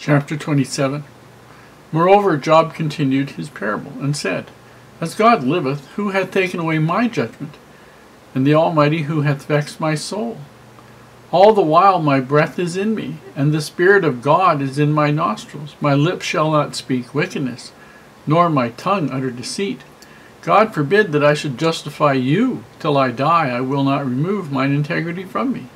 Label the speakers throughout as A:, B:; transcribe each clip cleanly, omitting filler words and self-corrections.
A: Chapter 27. Moreover, Job continued his parable, and said, As God liveth, who hath taken away my judgment, and the Almighty who hath vexed my soul? All the while my breath is in me, and the Spirit of God is in my nostrils. My lips shall not speak wickedness, nor my tongue utter deceit. God forbid that I should justify you. Till I die I will not remove mine integrity from me.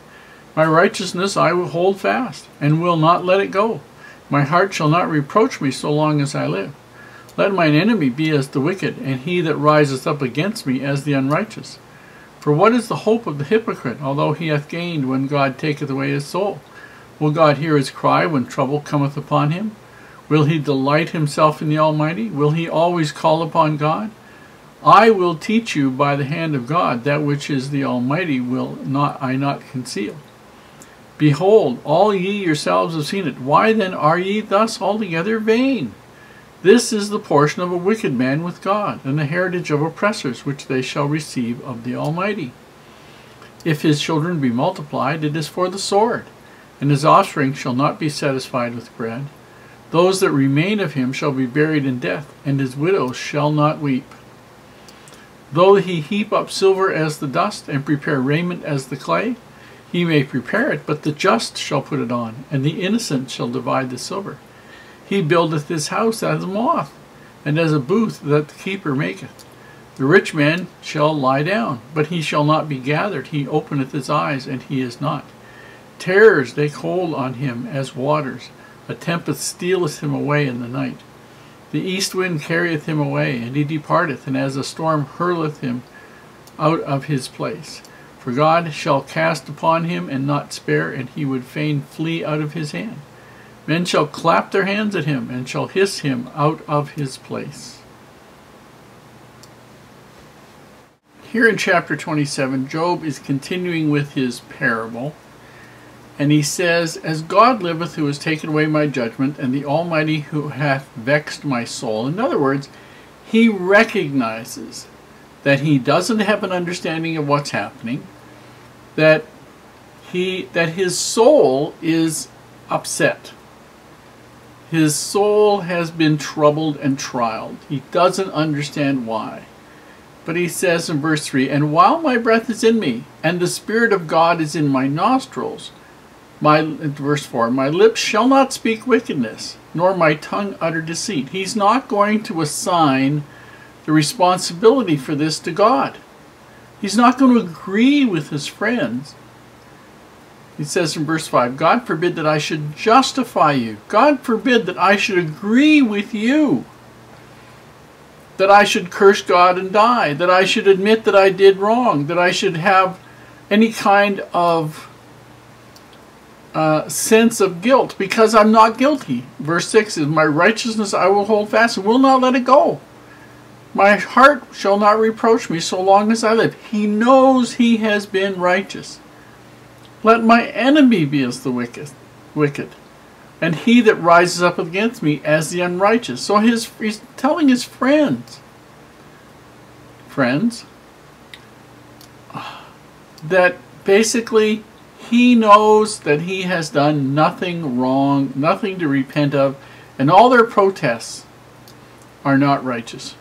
A: My righteousness I will hold fast, and will not let it go. My heart shall not reproach me so long as I live. Let mine enemy be as the wicked, and he that riseth up against me as the unrighteous. For what is the hope of the hypocrite, although he hath gained when God taketh away his soul? Will God hear his cry when trouble cometh upon him? Will he delight himself in the Almighty? Will he always call upon God? I will teach you by the hand of God that which is the Almighty will I not conceal. Behold, all ye yourselves have seen it. Why then are ye thus altogether vain? This is the portion of a wicked man with God, and the heritage of oppressors, which they shall receive of the Almighty. If his children be multiplied, it is for the sword, and his offspring shall not be satisfied with bread. Those that remain of him shall be buried in death, and his widows shall not weep. Though he heap up silver as the dust, and prepare raiment as the clay, he may prepare it, but the just shall put it on, and the innocent shall divide the silver. He buildeth his house as a moth, and as a booth that the keeper maketh. The rich man shall lie down, but he shall not be gathered. He openeth his eyes, and he is not. Terrors take hold on him as waters. A tempest stealeth him away in the night. The east wind carrieth him away, and he departeth, and as a storm hurleth him out of his place. For God shall cast upon him, and not spare, and he would fain flee out of his hand. Men shall clap their hands at him, and shall hiss him out of his place. Here in chapter 27, Job is continuing with his parable, and he says, As God liveth, who has taken away my judgment, and the Almighty who hath vexed my soul. In other words, he recognizes that he doesn't have an understanding of what's happening, that his soul is upset. His soul has been troubled and trialed. He doesn't understand why. But he says in verse 3, And while my breath is in me, and the Spirit of God is in my nostrils, verse 4, my lips shall not speak wickedness, nor my tongue utter deceit. He's not going to assign the responsibility for this to God. He's not going to agree with his friends. He says in verse 5, God forbid that I should justify you. God forbid that I should agree with you. That I should curse God and die. That I should admit that I did wrong. That I should have any kind of sense of guilt because I'm not guilty. Verse 6 is, My righteousness I will hold fast and will not let it go. My heart shall not reproach me so long as I live. He knows he has been righteous. Let my enemy be as the wicked, and he that rises up against me as the unrighteous. So he's telling his friends, that basically he knows that he has done nothing wrong, nothing to repent of, and all their protests are not righteous.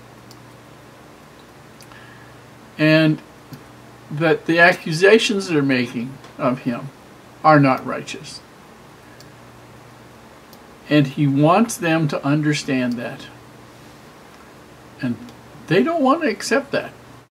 A: And that the accusations they're making of him are not righteous. And he wants them to understand that. And they don't want to accept that.